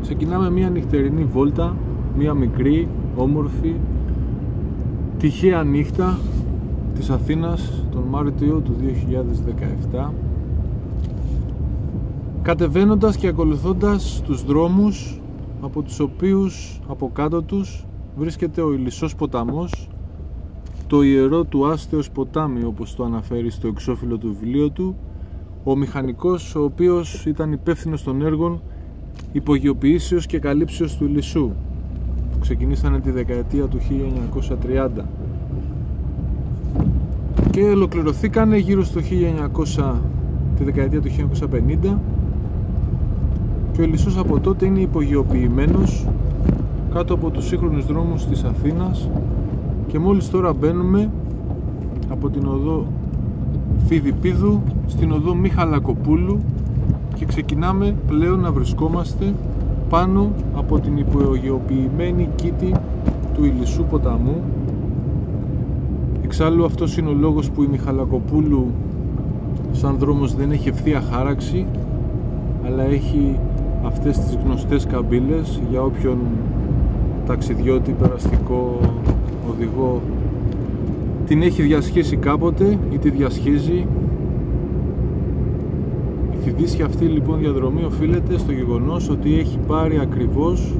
Ξεκινάμε μια νυχτερινή βόλτα, μια μικρή, όμορφη, τυχαία νύχτα της Αθήνας τον Μάρτιο του 2017, κατεβαίνοντας και ακολουθώντας τους δρόμους από τους οποίους από κάτω τους βρίσκεται ο Ηλισσός ποταμός, το ιερό του άστεως ποτάμι, όπως το αναφέρει στο εξώφυλλο του βιβλίου του, ο μηχανικός ο οποίος ήταν υπεύθυνος των έργων υπογειοποιήσεως και καλύψεως του Ηλισσού, που ξεκινήσανε τη δεκαετία του 1930 και ολοκληρωθήκανε γύρω στο τη δεκαετία του 1950, και ο Ηλισσός από τότε είναι υπογειοποιημένος κάτω από τους σύγχρονους δρόμους της Αθήνας, και μόλις τώρα μπαίνουμε από την οδό Φιδιππίδου στην οδό Μιχαλακοπούλου και ξεκινάμε πλέον να βρισκόμαστε πάνω από την υπογειοποιημένη κήτη του Ηλισσού ποταμού. Εξάλλου αυτός είναι ο λόγος που η Μιχαλακοπούλου σαν δρόμος δεν έχει ευθεία χάραξη, αλλά έχει αυτές τις γνωστές καμπύλες για όποιον ταξιδιώτη, περαστικό, οδηγό την έχει διασχίσει κάποτε ή τη διασχίζει. Η φιδίσια αυτή λοιπόν διαδρομή οφείλεται στο γεγονός ότι έχει πάρει ακριβώς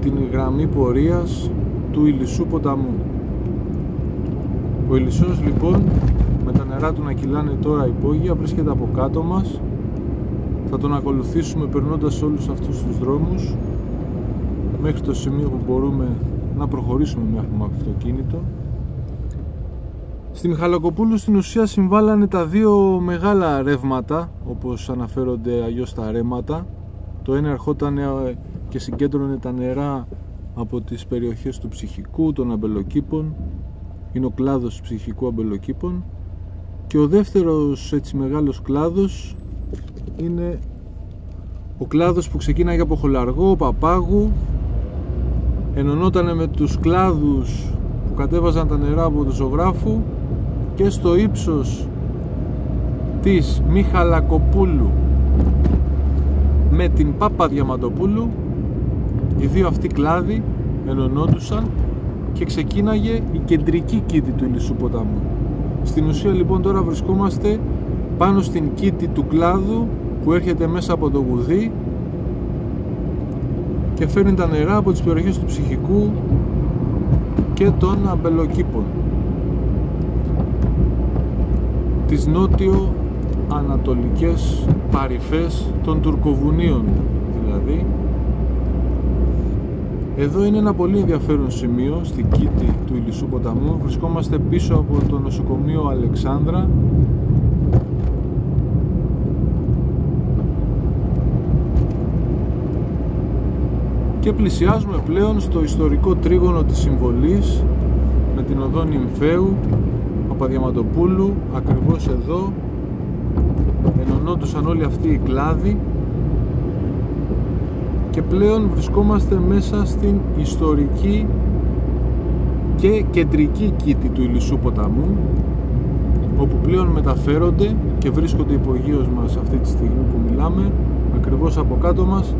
την γραμμή πορείας του Ηλισσού ποταμού. Ο Ηλισσός λοιπόν, με τα νερά του να κυλάνε τώρα υπόγεια, βρίσκεται από κάτω μας. Θα τον ακολουθήσουμε περνώντας όλους αυτούς τους δρόμους μέχρι το σημείο που μπορούμε να προχωρήσουμε με αυτοκίνητο. Στη Μιχαλακοπούλου στην ουσία συμβάλλανε τα δύο μεγάλα ρεύματα, όπως αναφέρονται αλλιώς τα ρέματα. Το ένα ερχόταν και συγκέντρωνε τα νερά από τις περιοχές του Ψυχικού, των αμπελοκήπων, είναι ο κλάδος Ψυχικού αμπελοκήπων, και ο δεύτερος έτσι μεγάλος κλάδος είναι ο κλάδος που ξεκίναγε από Χολαργό, Παπάγου, ενωνότανε με τους κλάδους που κατέβαζαν τα νερά από το Ζωγράφου, και στο ύψος της Μιχαλακοπούλου με την Παπαδιαμαντοπούλου οι δύο αυτοί κλάδοι ενωνόντουσαν και ξεκίναγε η κεντρική κήτη του Ηλισσού ποταμού. Στην ουσία λοιπόν τώρα βρισκόμαστε πάνω στην κήτη του κλάδου που έρχεται μέσα από το Γουδί και φέρνει τα νερά από τις περιοχές του Ψυχικού και των αμπελοκήπων, τις νότιο-ανατολικές παρυφές των Τουρκοβουνίων δηλαδή. Εδώ είναι ένα πολύ ενδιαφέρον σημείο, στην κήτη του Ηλισσού ποταμού. Βρισκόμαστε πίσω από το νοσοκομείο Αλεξάνδρα και πλησιάζουμε πλέον στο ιστορικό τρίγωνο της Συμβολής με την οδό Νυμφαίου, Παπαδιαμαντοπούλου. Ακριβώς εδώ ενωνόντουσαν όλοι αυτοί οι κλάδοι και πλέον βρισκόμαστε μέσα στην ιστορική και κεντρική κήτη του Ηλισσού ποταμού, όπου πλέον μεταφέρονται και βρίσκονται υπογείως μας αυτή τη στιγμή που μιλάμε, ακριβώς από κάτω μας,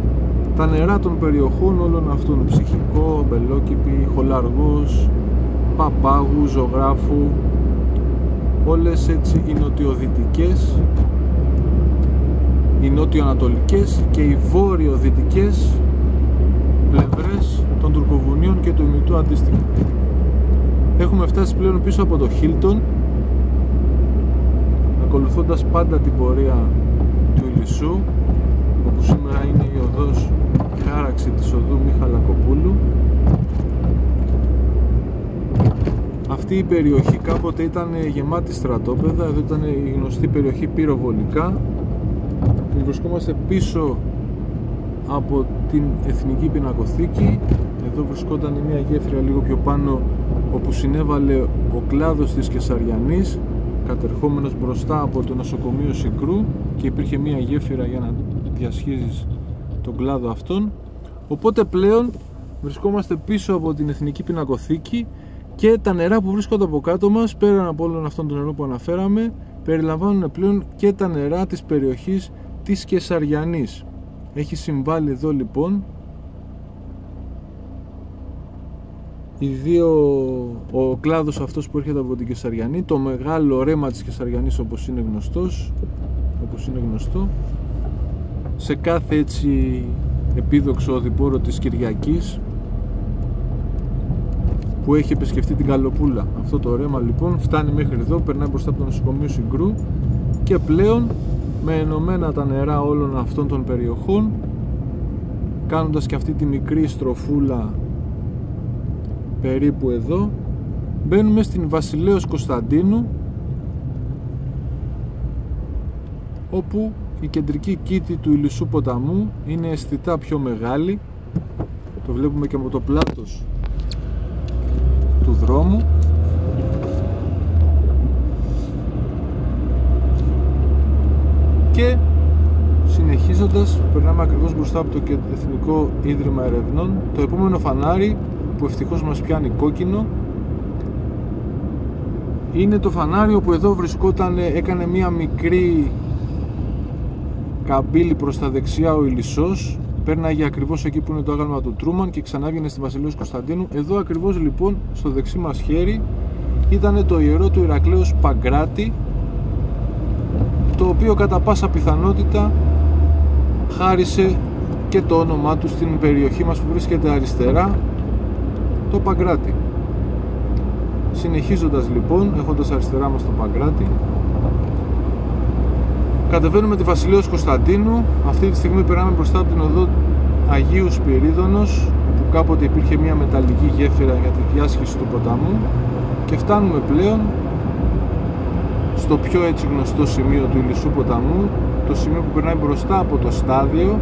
τα νερά των περιοχών όλων αυτών: Ψυχικό, Αμπελόκηπη, Χολαργός, Παπάγου, Ζωγράφου, όλες έτσι οι νοτιοδυτικές, οι νότιο-ανατολικές και οι βόρειο-δυτικές πλευρές των Τουρκοβουνίων και του ημιτού αντίστοιχα. Έχουμε φτάσει πλέον πίσω από το Χίλτον, ακολουθώντας πάντα την πορεία του Ηλισσού, όπου σήμερα είναι η οδός χάραξη της οδού Μιχαλακοπούλου. Αυτή η περιοχή κάποτε ήταν γεμάτη στρατόπεδα. Εδώ ήταν η γνωστή περιοχή πυροβολικά. Βρισκόμαστε πίσω από την Εθνική Πινακοθήκη. Εδώ βρισκόταν μια γέφυρα λίγο πιο πάνω, όπου συνέβαλε ο κλάδος της Κεσαριανής, κατερχόμενος μπροστά από το νοσοκομείο Συγκρού, και υπήρχε μια γέφυρα για να διασχίζεις τον κλάδο αυτόν. Οπότε πλέον βρισκόμαστε πίσω από την Εθνική Πινακοθήκη και τα νερά που βρίσκονται από κάτω μας, πέραν από όλων αυτών των νερών που αναφέραμε, περιλαμβάνουν πλέον και τα νερά της περιοχής της Κεσαριανής. Έχει συμβάλει εδώ λοιπόν ο κλάδος αυτός που έρχεται από την Κεσαριανή, το μεγάλο ρέμα της Κεσαριανής όπως είναι γνωστό, σε κάθε έτσι επίδοξο οδηπόρο της Κυριακής που έχει επισκεφτεί την Καλοπούλα. Αυτό το ρέμα λοιπόν φτάνει μέχρι εδώ, περνάει μπροστά από το νοσοκομείο Συγκρού και πλέον με ενωμένα τα νερά όλων αυτών των περιοχών, κάνοντας και αυτή τη μικρή στροφούλα περίπου εδώ, μπαίνουμε στην Βασιλέως Κωνσταντίνου, όπου η κεντρική κήτη του Ηλισσού ποταμού είναι αισθητά πιο μεγάλη. Το βλέπουμε και από το πλάτος του δρόμου. Και συνεχίζοντας περνάμε ακριβώς μπροστά από το Εθνικό Ίδρυμα Ερευνών. Το επόμενο φανάρι που ευτυχώς μας πιάνει κόκκινο είναι το φανάρι όπου εδώ βρισκόταν, έκανε μία μικρή καμπύλη προς τα δεξιά ο Ηλισσός, πέρναγε ακριβώς εκεί που είναι το άγαλμα του Τρούμαν και ξανά έβγαινε στη Βασιλέως Κωνσταντίνου. Εδώ ακριβώς λοιπόν στο δεξί μας χέρι ήταν το ιερό του Ηρακλέως Παγκράτη, το οποίο κατά πάσα πιθανότητα χάρισε και το όνομά του στην περιοχή μας που βρίσκεται αριστερά, το Παγκράτη. Συνεχίζοντας λοιπόν, έχοντας αριστερά μας το Παγκράτη, κατεβαίνουμε τη Βασιλέως Κωνσταντίνου. Αυτή τη στιγμή περνάμε μπροστά από την οδό Αγίου Σπυρίδωνος, που κάποτε υπήρχε μια μεταλλική γέφυρα για τη διάσχιση του ποταμού, και φτάνουμε πλέον στο πιο έτσι γνωστό σημείο του Ηλισσού ποταμού, το σημείο που περνάει μπροστά από το στάδιο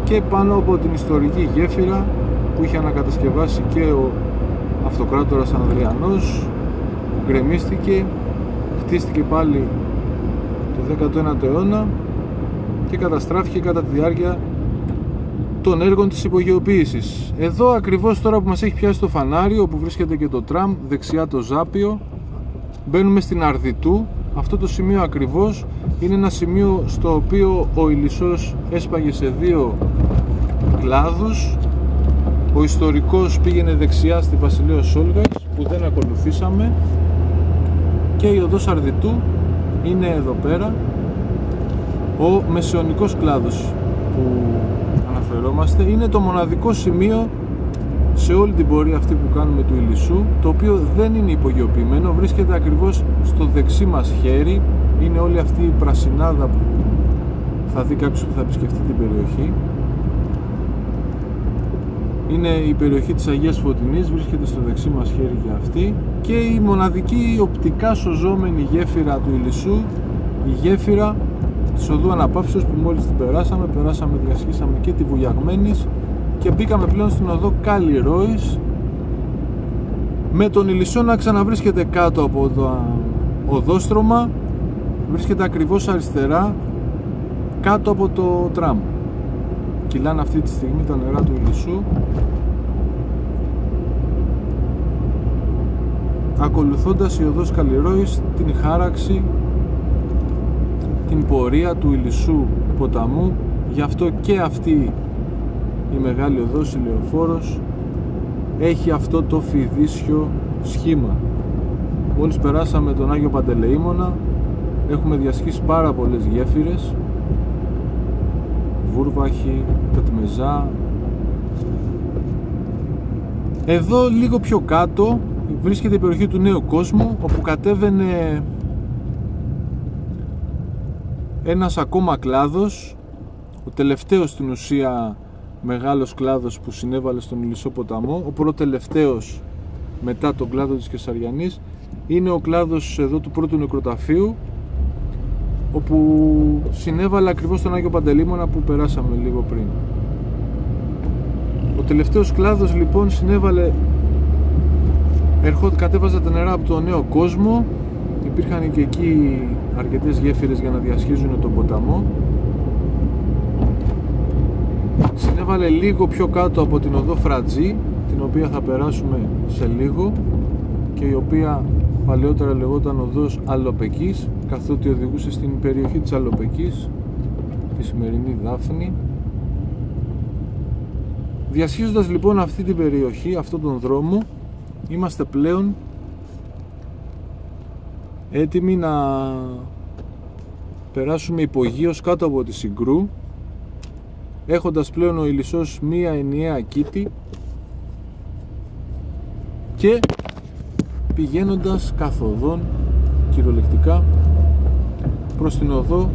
και πάνω από την ιστορική γέφυρα που είχε ανακατασκευάσει και ο αυτοκράτορας Ανδριανός, που γκρεμίστηκε, χτίστηκε πάλι το 19ο αιώνα και καταστράφηκε κατά τη διάρκεια των έργων της υπογειοποίησης. Εδώ ακριβώς τώρα που μας έχει πιάσει το φανάρι, όπου βρίσκεται και το τραμ, δεξιά το Ζάπιο, μπαίνουμε στην Αρδιτού. Αυτό το σημείο ακριβώς είναι ένα σημείο στο οποίο ο Ηλισσός έσπαγε σε δύο κλάδους. Ο ιστορικός πήγαινε δεξιά στη Βασιλέως Όλγας, που δεν ακολουθήσαμε, και η οδός Αρδιτού είναι εδώ πέρα, ο μεσαιωνικός κλάδος που αναφερόμαστε. Είναι το μοναδικό σημείο σε όλη την πορεία αυτή που κάνουμε του Ηλισσού, το οποίο δεν είναι υπογειοποιημένο, βρίσκεται ακριβώς στο δεξί μας χέρι. Είναι όλη αυτή η πρασινάδα που θα δει κάποιος που θα επισκεφτεί την περιοχή. Είναι η περιοχή της Αγίας Φωτεινής, βρίσκεται στο δεξί μας χέρι και αυτή, και η μοναδική οπτικά σωζόμενη γέφυρα του Ηλισσού, η γέφυρα της οδού Αναπαύσεως, που μόλις την περάσαμε, διασχίσαμε και τη Βουλιαγμένης και μπήκαμε πλέον στην οδό Καλλιρόης, με τον Ηλισσό να ξαναβρίσκεται κάτω από το οδόστρωμα. Βρίσκεται ακριβώς αριστερά, κάτω από το τραμ. Κυλάνε αυτή τη στιγμή τα νερά του Ηλισσού, ακολουθώντας η οδός Καλλιρόης την χάραξη, την πορεία του Ηλισσού ποταμού. Γι' αυτό και αυτή η μεγάλη οδός, η λεωφόρος, έχει αυτό το φιδίσιο σχήμα. Μόλις περάσαμε τον Άγιο Παντελεήμονα, έχουμε διασχίσει πάρα πολλές γέφυρες, Βούρβαχη, Πετμεζά. Εδώ λίγο πιο κάτω βρίσκεται η περιοχή του Νέου Κόσμου, όπου κατέβαινε ένας ακόμα κλάδος, ο τελευταίος στην ουσία μεγάλος κλάδος που συνέβαλε στον Ηλισσό ποταμό. Ο προτελευταίος μετά τον κλάδο της Κεσαριανής είναι ο κλάδος εδώ του πρώτου νεκροταφείου, όπου συνέβαλε ακριβώς τον Άγιο Παντελεήμονα που περάσαμε λίγο πριν. Ο τελευταίος κλάδος λοιπόν συνέβαλε, κατέβαζε τα νερά από τον Νέο Κόσμο. Υπήρχαν και εκεί αρκετές γέφυρες για να διασχίζουν τον ποταμό. Συνέβαλε λίγο πιο κάτω από την οδό Φρατζή, την οποία θα περάσουμε σε λίγο, και η οποία παλαιότερα λεγόταν οδός Αλοπεκής, καθότι οδηγούσε στην περιοχή της Αλοπεκής, τη σημερινή Δάφνη. Διασχίζοντας λοιπόν αυτή την περιοχή, αυτόν τον δρόμο, είμαστε πλέον έτοιμοι να περάσουμε υπογείως κάτω από τη Συγκρού, έχοντας πλέον ο Ηλισσός μία ενιαία κήτη και πηγαίνοντας καθοδόν κυριολεκτικά προς την οδό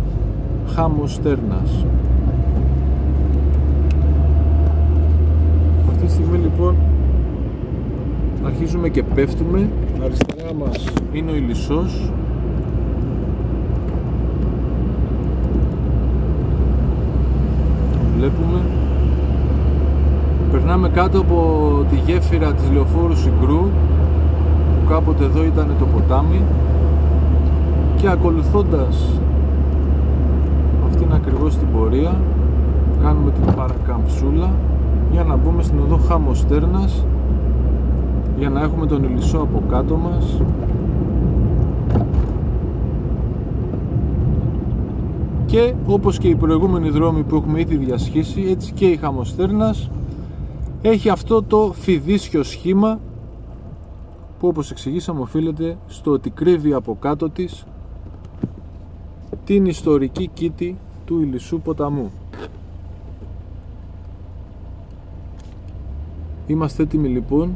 Χάμος-Στέρνας. Αυτή τη στιγμή λοιπόν αρχίζουμε και πέφτουμε. Αριστερά μας είναι ο Ηλισσός, βλέπουμε. Περνάμε κάτω από τη γέφυρα της Λεωφόρου Συγκρού, που κάποτε εδώ ήταν το ποτάμι, και ακολουθώντας αυτήν ακριβώς την πορεία κάνουμε την παρακαμψούλα για να μπούμε στην οδό Χάμος-Στέρνας, για να έχουμε τον Ηλισσό από κάτω μας και όπως και οι προηγούμενοι δρόμοι που έχουμε ήδη διασχίσει, έτσι και η Χάμος-Στέρνας έχει αυτό το φιδίσιο σχήμα που, όπως εξηγήσαμε, οφείλεται στο ότι κρύβει από κάτω της την ιστορική κήτη του Ηλισσού ποταμού. Είμαστε έτοιμοι λοιπόν.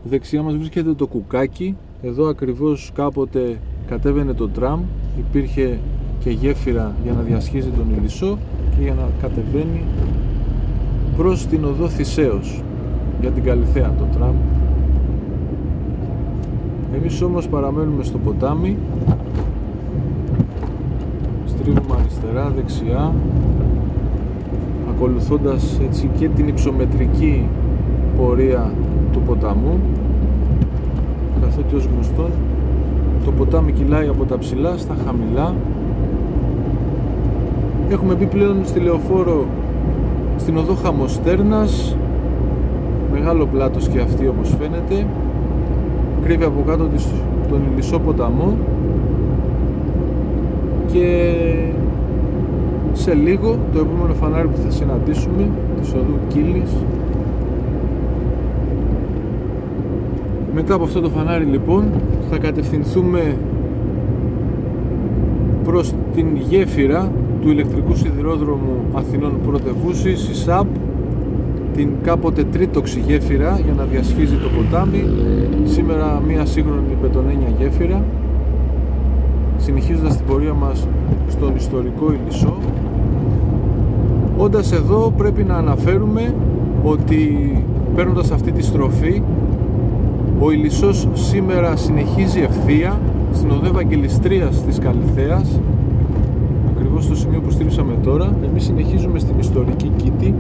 Δεξιά μας βρίσκεται το κουκάκι. Εδώ ακριβώς κάποτε κατέβαινε το τραμ, υπήρχε και γέφυρα για να διασχίζει τον Ηλισσό και για να κατεβαίνει προς την οδό Θησέως για την Καλυθέα το τραμ. Εμείς όμως παραμένουμε στο ποτάμι, στρίβουμε αριστερά, δεξιά, ακολουθώντας έτσι και την υψομετρική πορεία του ποταμού, καθότι ως γνωστόν το ποτάμι κυλάει από τα ψηλά στα χαμηλά. Έχουμε μπει πλέον στη Λεωφόρο, στην οδό Χάμος-Στέρνας, μεγάλο πλάτος και αυτή όπως φαίνεται, κρύβει από κάτω της τον Ηλισσό ποταμό και σε λίγο το επόμενο φανάρι που θα συναντήσουμε της οδού Κύλης. Μετά από αυτό το φανάρι λοιπόν θα κατευθυνθούμε προς την γέφυρα του ηλεκτρικού σιδηρόδρομου Αθηνών Πρωτευούσης, η ΣΑΠ, την κάποτε τρίτοξη γέφυρα για να διασχίζει το ποτάμι, σήμερα μια σύγχρονη μπετονένια γέφυρα, συνεχίζοντας την πορεία μας στον ιστορικό Ηλισσό. Όντας εδώ πρέπει να αναφέρουμε ότι παίρνοντας αυτή τη στροφή ο Ηλισσός σήμερα συνεχίζει ευθεία στην οδό Ευαγγελιστρίας της Καλυθέας, ακριβώς στο σημείο που στρίψαμε τώρα. Εμείς συνεχίζουμε στην ιστορική κήτη,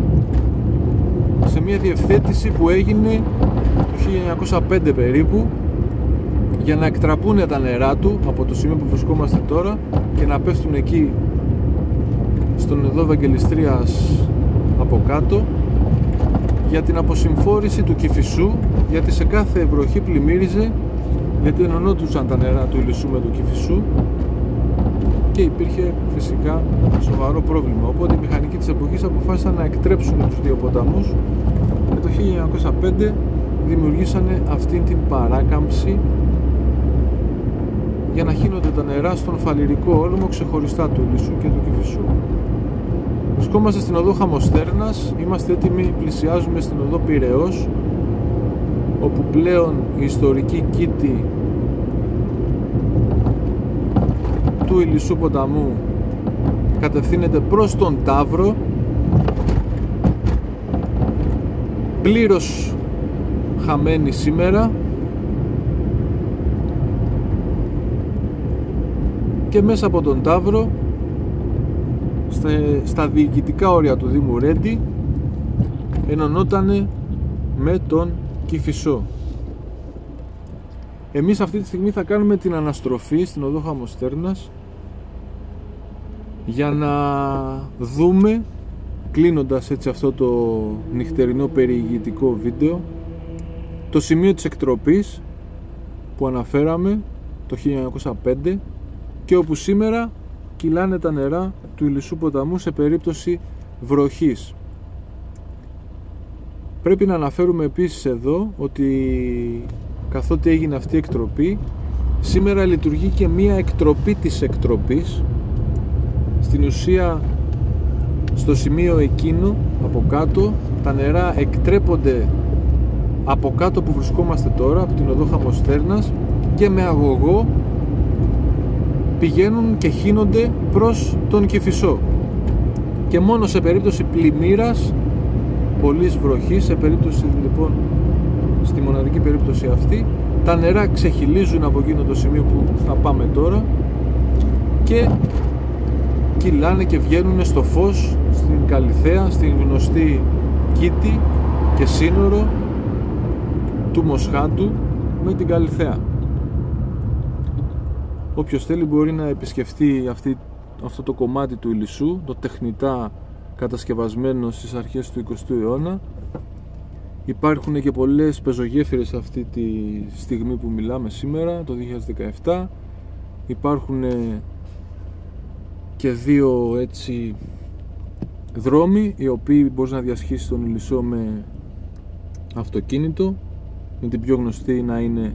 σε μια διευθέτηση που έγινε το 1905 περίπου, για να εκτραπούνε τα νερά του από το σημείο που βρισκόμαστε τώρα και να πέφτουν εκεί στον οδό Ευαγγελιστρίας από κάτω, για την αποσυμφόρηση του Κηφισού, γιατί σε κάθε βροχή πλημμύριζε, γιατί ενωνόντουσαν τα νερά του Ηλισσού με του Κηφισού και υπήρχε φυσικά σοβαρό πρόβλημα. Οπότε οι μηχανικοί της εποχής αποφάσισαν να εκτρέψουν τους δύο ποταμούς και το 1905 δημιουργήσανε αυτήν την παράκαμψη για να χύνονται τα νερά στον φαλιρικό όλμο ξεχωριστά του Ηλισσού και του Κηφισού. Βρισκόμαστε στην οδό Χάμος-Στέρνας, είμαστε έτοιμοι, πλησιάζουμε στην οδό Πειραιώς, όπου πλέον η ιστορική κήτη του Ηλισσού ποταμού κατευθύνεται προς τον Ταύρο, πλήρως χαμένη σήμερα, και μέσα από τον Ταύρο στα διοικητικά όρια του Δήμου Ρέντι ενωνότανε με τον Κηφισό. Εμείς αυτή τη στιγμή θα κάνουμε την αναστροφή στην οδό Χάμος-Στέρνας για να δούμε, κλείνοντας έτσι αυτό το νυχτερινό περιηγητικό βίντεο, το σημείο της εκτροπής που αναφέραμε το 1905 και όπου σήμερα κυλάνε τα νερά του Ηλισσού ποταμού σε περίπτωση βροχής. Πρέπει να αναφέρουμε επίσης εδώ ότι καθότι έγινε αυτή η εκτροπή, σήμερα λειτουργεί και μία εκτροπή της εκτροπής. Στην ουσία, στο σημείο εκείνο από κάτω, τα νερά εκτρέπονται από κάτω που βρισκόμαστε τώρα, από την οδό Χαμοστέρνας, και με αγωγό πηγαίνουν και χύνονται προς τον Κηφισό. Και μόνο σε περίπτωση πλημμύρας, πολλής βροχής, σε περίπτωση λοιπόν, στη μοναδική περίπτωση αυτή, τα νερά ξεχυλίζουν από εκείνο το σημείο που θα πάμε τώρα και κυλάνε και βγαίνουν στο φως, στην Καλιθέα, στην γνωστή Κήτη και σύνορο του Μοσχάτου με την Καλιθέα. Όποιος θέλει μπορεί να επισκεφτεί αυτό το κομμάτι του Ηλισσού, το τεχνητά κατασκευασμένο στις αρχές του 20ου αιώνα. Υπάρχουν και πολλές πεζογέφυρες αυτή τη στιγμή που μιλάμε σήμερα, το 2017. Υπάρχουν και δύο έτσι δρόμοι, οι οποίοι μπορείς να διασχίσεις τον Ηλισσό με αυτοκίνητο, με την πιο γνωστή να είναι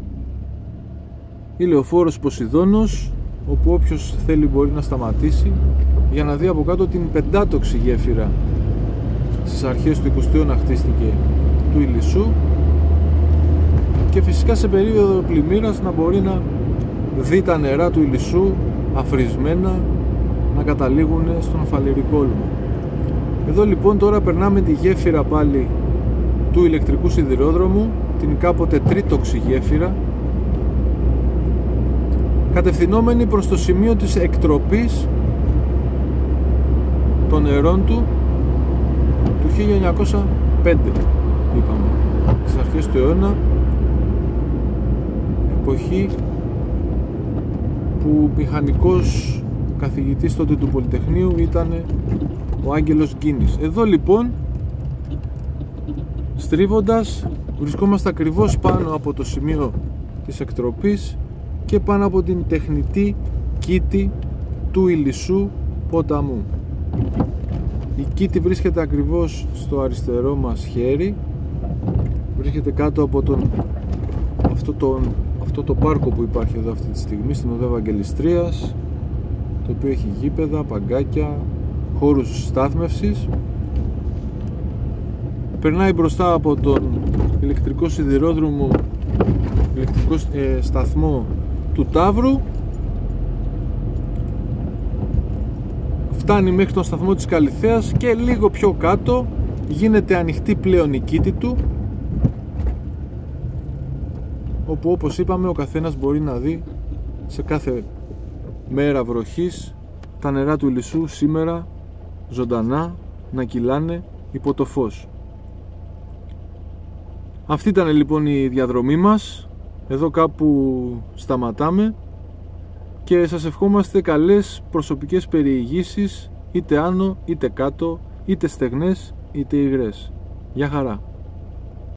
η Λεωφόρος Ποσειδώνος, όπου όποιος θέλει μπορεί να σταματήσει για να δει από κάτω την πεντάτοξη γέφυρα, στις αρχές του 20ου αιώνα χτίστηκε, του Ηλισσού, και φυσικά σε περίοδο πλημμύρας να μπορεί να δει τα νερά του Ηλισσού αφρισμένα να καταλήγουν στον Φαλιρικόλμο. Εδώ λοιπόν τώρα περνάμε τη γέφυρα πάλι του ηλεκτρικού σιδηρόδρομου, την κάποτε τρίτοξη γέφυρα, κατευθυνόμενη προς το σημείο της εκτροπής των νερών του 1905, είπαμε, στις αρχές του αιώνα, εποχή που μηχανικός καθηγητής τότε του Πολυτεχνείου ήταν ο Άγγελος Γκίνης. Εδώ λοιπόν, στρίβοντας, βρισκόμαστε ακριβώς πάνω από το σημείο της εκτροπής και πάνω από την τεχνητή Κήτη του Ηλισσού ποταμού. Η Κήτη βρίσκεται ακριβώς στο αριστερό μας χέρι, βρίσκεται κάτω από αυτό το πάρκο που υπάρχει εδώ αυτή τη στιγμή, στην οδό Ευαγγελιστρίας, το οποίο έχει γήπεδα, παγκάκια, χώρους στάθμευσης. Περνάει μπροστά από τον ηλεκτρικό σιδηρόδρομο, ηλεκτρικό σταθμό του Ταύρου, φτάνει μέχρι τον σταθμό της Καλιθέας και λίγο πιο κάτω γίνεται ανοιχτή πλέον η Κήτη του, όπου όπως είπαμε ο καθένας μπορεί να δει σε κάθε μέρα βροχής τα νερά του Ηλισσού σήμερα ζωντανά να κυλάνε υπό το φως. Αυτή ήταν λοιπόν η διαδρομή μας. Εδώ κάπου σταματάμε και σας ευχόμαστε καλές προσωπικές περιηγήσεις, είτε άνω είτε κάτω, είτε στεγνές είτε υγρές. Γεια χαρά!